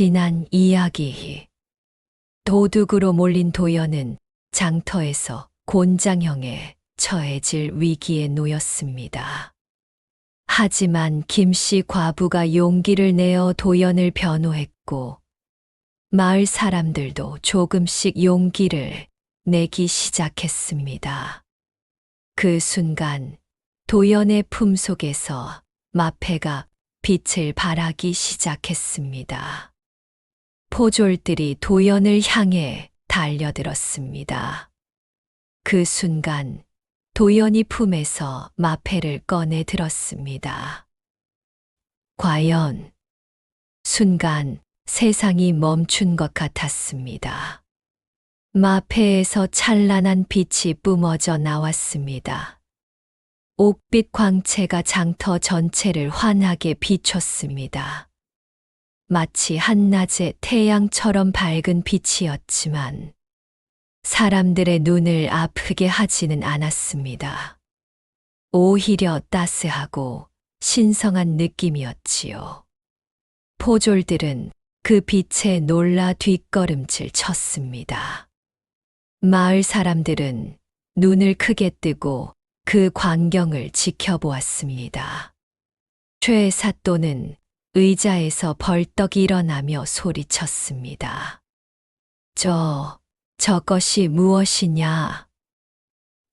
지난 이야기. 도둑으로 몰린 도연은 장터에서 곤장형에 처해질 위기에 놓였습니다. 하지만 김씨 과부가 용기를 내어 도연을 변호했고 마을 사람들도 조금씩 용기를 내기 시작했습니다. 그 순간 도연의 품속에서 마패가 빛을 발하기 시작했습니다. 포졸들이 도연을 향해 달려들었습니다. 그 순간 도연이 품에서 마패를 꺼내 들었습니다. 과연 순간 세상이 멈춘 것 같았습니다. 마패에서 찬란한 빛이 뿜어져 나왔습니다. 옥빛 광채가 장터 전체를 환하게 비췄습니다. 마치 한낮의 태양처럼 밝은 빛이었지만 사람들의 눈을 아프게 하지는 않았습니다. 오히려 따스하고 신성한 느낌이었지요. 포졸들은 그 빛에 놀라 뒷걸음질 쳤습니다. 마을 사람들은 눈을 크게 뜨고 그 광경을 지켜보았습니다. 최 사또는 의자에서 벌떡 일어나며 소리쳤습니다. 저것이 무엇이냐?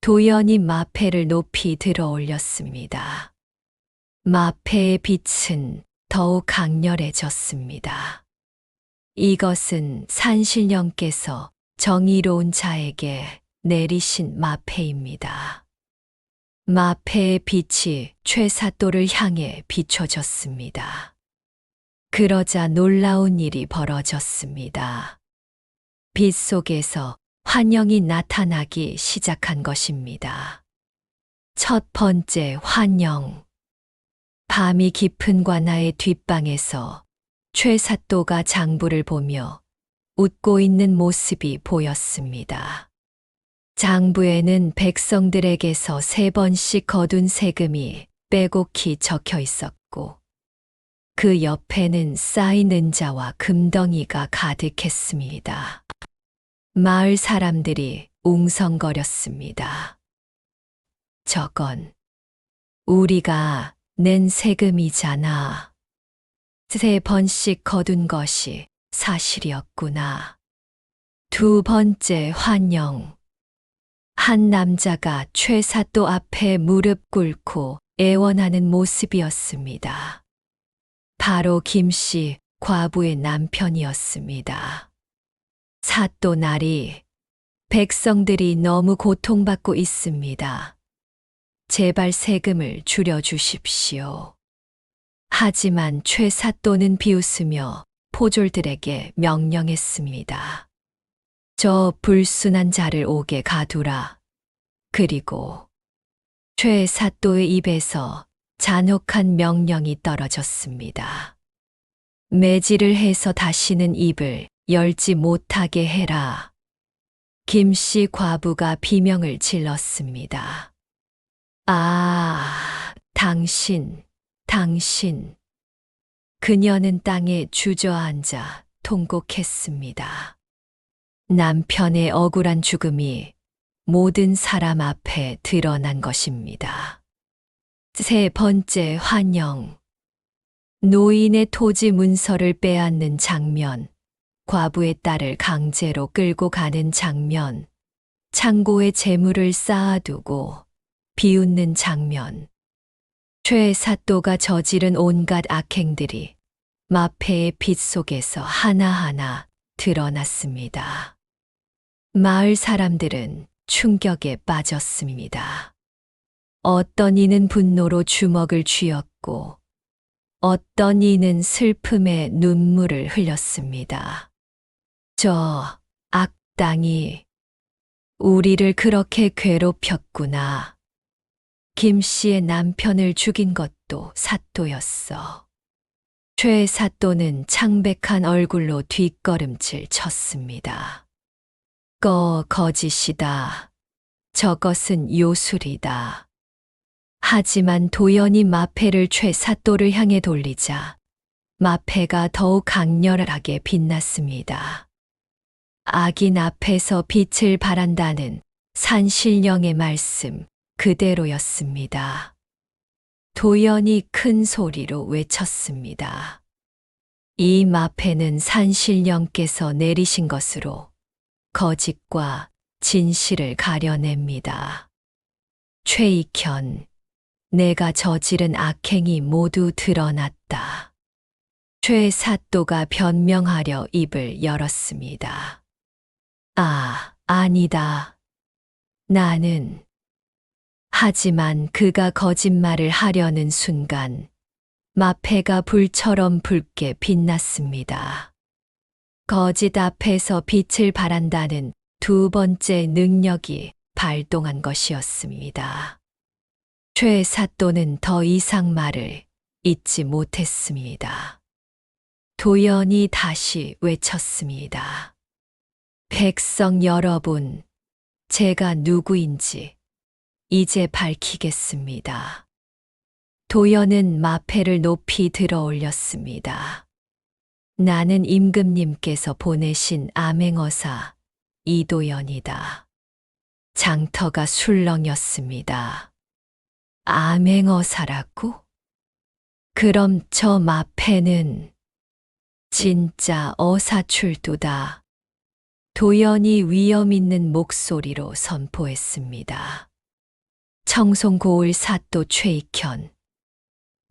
도연이 마패를 높이 들어 올렸습니다. 마패의 빛은 더욱 강렬해졌습니다. 이것은 산신령께서 정의로운 자에게 내리신 마패입니다. 마패의 빛이 최 사또를 향해 비춰졌습니다. 그러자 놀라운 일이 벌어졌습니다. 빛 속에서 환영이 나타나기 시작한 것입니다. 첫 번째 환영. 밤이 깊은 관아의 뒷방에서 최 사또가 장부를 보며 웃고 있는 모습이 보였습니다. 장부에는 백성들에게서 3번씩 거둔 세금이 빼곡히 적혀 있었고 그 옆에는 쌓인 은자와 금덩이가 가득했습니다. 마을 사람들이 웅성거렸습니다. 저건 우리가 낸 세금이잖아. 3번씩 거둔 것이 사실이었구나. 두 번째 환영. 한 남자가 최 사또 앞에 무릎 꿇고 애원하는 모습이었습니다. 바로 김씨 과부의 남편이었습니다. 사또 나리, 백성들이 너무 고통받고 있습니다. 제발 세금을 줄여주십시오. 하지만 최 사또는 비웃으며 포졸들에게 명령했습니다. 저 불순한 자를 옥에 가두라. 그리고 최 사또의 입에서 잔혹한 명령이 떨어졌습니다. 매질을 해서 다시는 입을 열지 못하게 해라. 김씨 과부가 비명을 질렀습니다. 당신. 그녀는 땅에 주저앉아 통곡했습니다. 남편의 억울한 죽음이 모든 사람 앞에 드러난 것입니다. 3번째 환영. 노인의 토지 문서를 빼앗는 장면, 과부의 딸을 강제로 끌고 가는 장면, 창고에 재물을 쌓아두고 비웃는 장면. 최 사또가 저지른 온갖 악행들이 마패의 빛 속에서 하나하나 드러났습니다. 마을 사람들은 충격에 빠졌습니다. 어떤 이는 분노로 주먹을 쥐었고 어떤 이는 슬픔에 눈물을 흘렸습니다. 저 악당이 우리를 그렇게 괴롭혔구나. 김씨의 남편을 죽인 것도 사또였어. 최 사또는 창백한 얼굴로 뒷걸음질 쳤습니다. 거짓이다. 저것은 요술이다. 하지만 도연이 마패를 최 사또를 향해 돌리자 마패가 더욱 강렬하게 빛났습니다. 악인 앞에서 빛을 발한다는 산신령의 말씀 그대로였습니다. 도연이 큰 소리로 외쳤습니다. 이 마패는 산신령께서 내리신 것으로 거짓과 진실을 가려냅니다. 최익현, 내가 저지른 악행이 모두 드러났다. 최사또가 변명하려 입을 열었습니다. 아니다. 나는. 하지만 그가 거짓말을 하려는 순간 마패가 불처럼 붉게 빛났습니다. 거짓 앞에서 빛을 발한다는 두 번째 능력이 발동한 것이었습니다. 최사또는 더 이상 말을 잇지 못했습니다. 도연이 다시 외쳤습니다. 백성 여러분, 제가 누구인지 이제 밝히겠습니다. 도연은 마패를 높이 들어 올렸습니다. 나는 임금님께서 보내신 암행어사 이도연이다. 장터가 술렁였습니다. 암행어사라고? 그럼 저 마패는 진짜 어사출두다. 도연이 위험 있는 목소리로 선포했습니다. 청송고을 사또 최익현.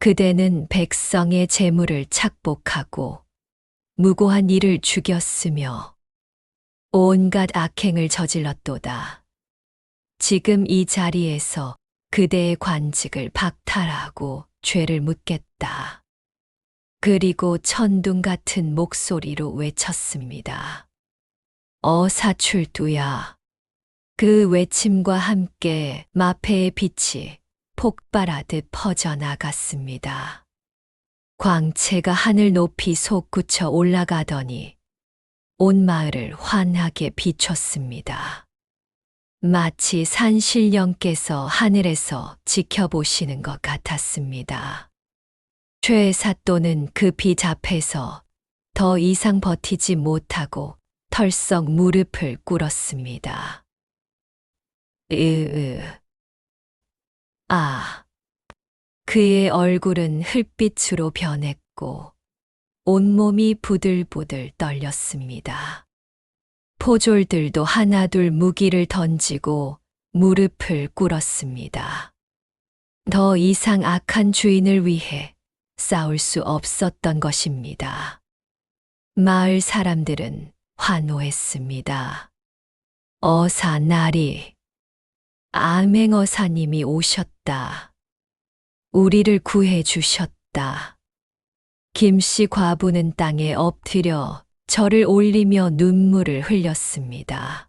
그대는 백성의 재물을 착복하고 무고한 이를 죽였으며 온갖 악행을 저질렀도다. 지금 이 자리에서 그대의 관직을 박탈하고 죄를 묻겠다. 그리고 천둥 같은 목소리로 외쳤습니다. 어사출두야. 그 외침과 함께 마패의 빛이 폭발하듯 퍼져나갔습니다. 광채가 하늘 높이 솟구쳐 올라가더니 온 마을을 환하게 비췄습니다. 마치 산신령께서 하늘에서 지켜보시는 것 같았습니다. 최사또는 그 빛 앞에서 더 이상 버티지 못하고 털썩 무릎을 꿇었습니다. 그의 얼굴은 흙빛으로 변했고 온몸이 부들부들 떨렸습니다. 포졸들도 하나둘 무기를 던지고 무릎을 꿇었습니다. 더 이상 악한 주인을 위해 싸울 수 없었던 것입니다. 마을 사람들은 환호했습니다. 어사나리, 암행어사님이 오셨다. 우리를 구해 주셨다. 김씨 과부는 땅에 엎드려 절을 올리며 눈물을 흘렸습니다.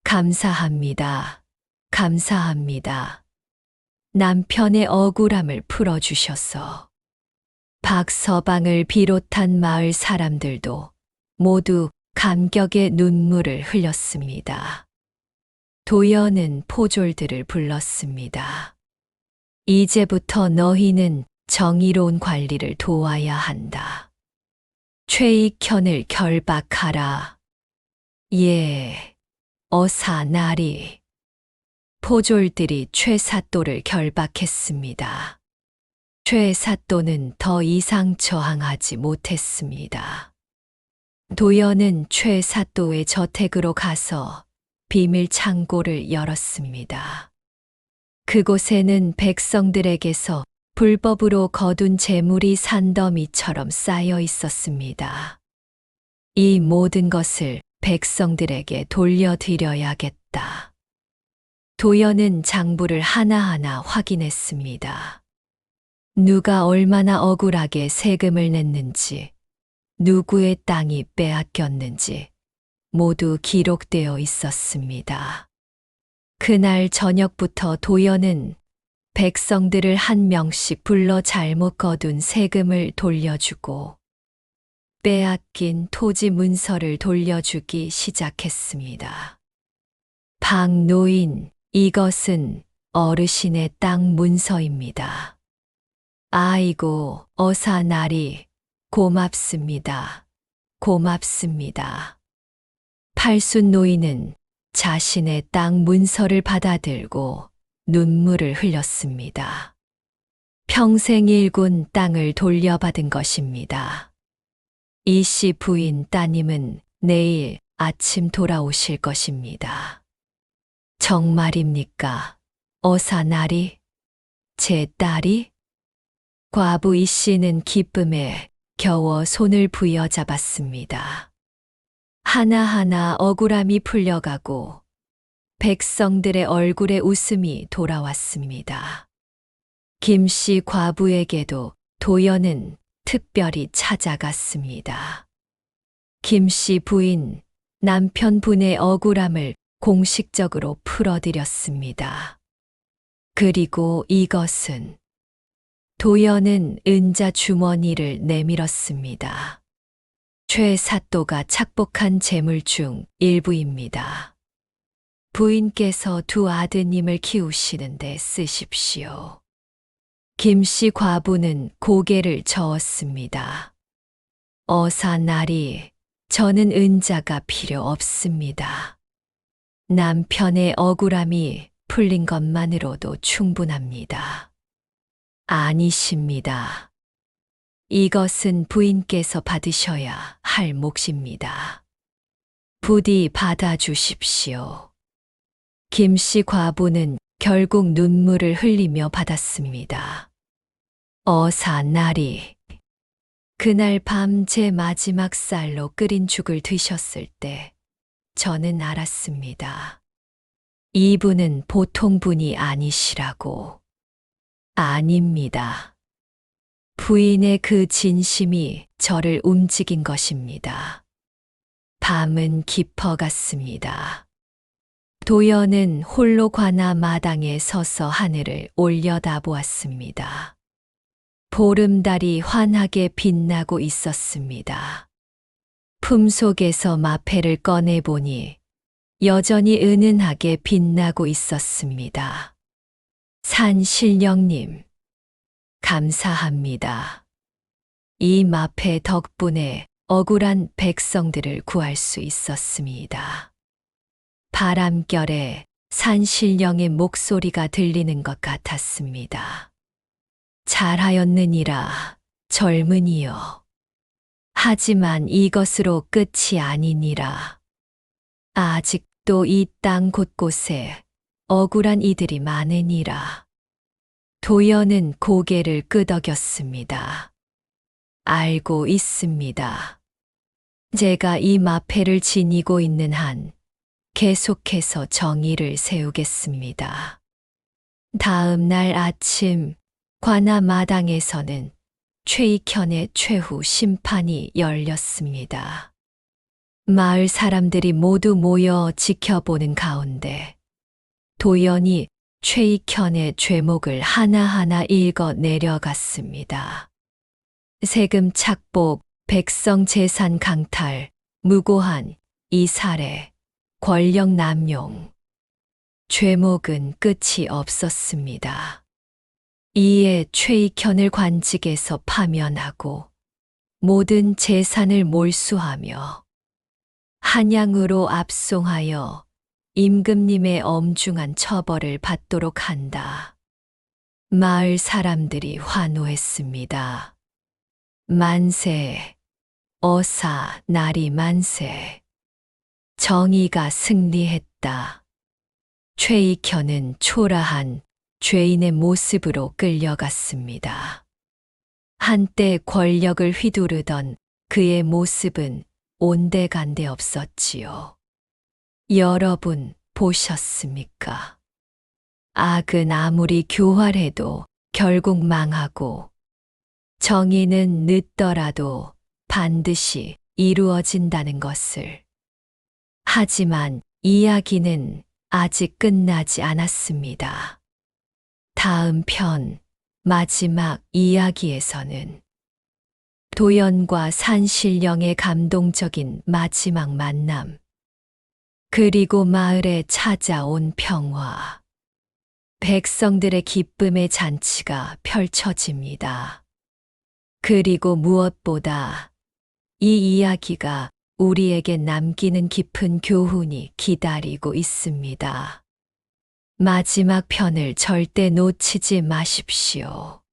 감사합니다. 감사합니다. 남편의 억울함을 풀어주셔서. 박서방을 비롯한 마을 사람들도 모두 감격의 눈물을 흘렸습니다. 도연은 포졸들을 불렀습니다. 이제부터 너희는 정의로운 관리를 도와야 한다. 최익현을 결박하라. 예, 어사나리. 포졸들이 최사또를 결박했습니다. 최사또는 더 이상 저항하지 못했습니다. 도연은 최사또의 저택으로 가서 비밀 창고를 열었습니다. 그곳에는 백성들에게서 불법으로 거둔 재물이 산더미처럼 쌓여 있었습니다. 이 모든 것을 백성들에게 돌려드려야겠다. 도연은 장부를 하나하나 확인했습니다. 누가 얼마나 억울하게 세금을 냈는지, 누구의 땅이 빼앗겼는지 모두 기록되어 있었습니다. 그날 저녁부터 도연은 백성들을 한 명씩 불러 잘못 거둔 세금을 돌려주고 빼앗긴 토지 문서를 돌려주기 시작했습니다. 박노인, 이것은 어르신의 땅 문서입니다. 아이고, 어사나리, 고맙습니다. 고맙습니다. 팔순 노인은 자신의 땅 문서를 받아들고 눈물을 흘렸습니다. 평생 일군 땅을 돌려받은 것입니다. 이 씨 부인 따님은 내일 아침 돌아오실 것입니다. 정말입니까? 어사나리? 제 딸이? 과부 이 씨는 기쁨에 겨워 손을 부여잡았습니다. 하나하나 억울함이 풀려가고 백성들의 얼굴에 웃음이 돌아왔습니다. 김 씨 과부에게도 도연은 특별히 찾아갔습니다. 김 씨 부인, 남편분의 억울함을 공식적으로 풀어드렸습니다. 그리고 이것은 도연은 은자 주머니를 내밀었습니다. 최 사또가 착복한 재물 중 일부입니다. 부인께서 두 아드님을 키우시는데 쓰십시오. 김씨 과부는 고개를 저었습니다. 어사나리, 저는 은자가 필요 없습니다. 남편의 억울함이 풀린 것만으로도 충분합니다. 아니십니다. 이것은 부인께서 받으셔야 할 몫입니다. 부디 받아주십시오. 김씨 과부는 결국 눈물을 흘리며 받았습니다. 어사나리, 그날 밤 제 마지막 쌀로 끓인 죽을 드셨을 때 저는 알았습니다. 이분은 보통 분이 아니시라고. 아닙니다. 부인의 그 진심이 저를 움직인 것입니다. 밤은 깊어갔습니다. 도연은 홀로 관아 마당에 서서 하늘을 올려다보았습니다. 보름달이 환하게 빛나고 있었습니다. 품속에서 마패를 꺼내보니 여전히 은은하게 빛나고 있었습니다. 산신령님, 감사합니다. 이 마패 덕분에 억울한 백성들을 구할 수 있었습니다. 바람결에 산신령의 목소리가 들리는 것 같았습니다. 잘하였느니라, 젊은이여. 하지만 이것으로 끝이 아니니라. 아직도 이 땅 곳곳에 억울한 이들이 많으니라. 도연은 고개를 끄덕였습니다. 알고 있습니다. 제가 이 마패를 지니고 있는 한 계속해서 정의를 세우겠습니다. 다음 날 아침 관아 마당에서는 최익현의 최후 심판이 열렸습니다. 마을 사람들이 모두 모여 지켜보는 가운데 도연이 최익현의 죄목을 하나하나 읽어 내려갔습니다. 세금 착복, 백성 재산 강탈, 무고한, 이살해, 권력 남용. 죄목은 끝이 없었습니다. 이에 최익현을 관직에서 파면하고 모든 재산을 몰수하며 한양으로 압송하여 임금님의 엄중한 처벌을 받도록 한다. 마을 사람들이 환호했습니다. 만세, 어사 나리 만세. 정의가 승리했다. 최익현은 초라한 죄인의 모습으로 끌려갔습니다. 한때 권력을 휘두르던 그의 모습은 온데간데 없었지요. 여러분 보셨습니까? 악은 아무리 교활해도 결국 망하고 정의는 늦더라도 반드시 이루어진다는 것을. 하지만 이야기는 아직 끝나지 않았습니다. 다음 편 마지막 이야기에서는 도연과 산신령의 감동적인 마지막 만남, 그리고 마을에 찾아온 평화, 백성들의 기쁨의 잔치가 펼쳐집니다. 그리고 무엇보다 이 이야기가 우리에게 남기는 깊은 교훈이 기다리고 있습니다. 마지막 편을 절대 놓치지 마십시오.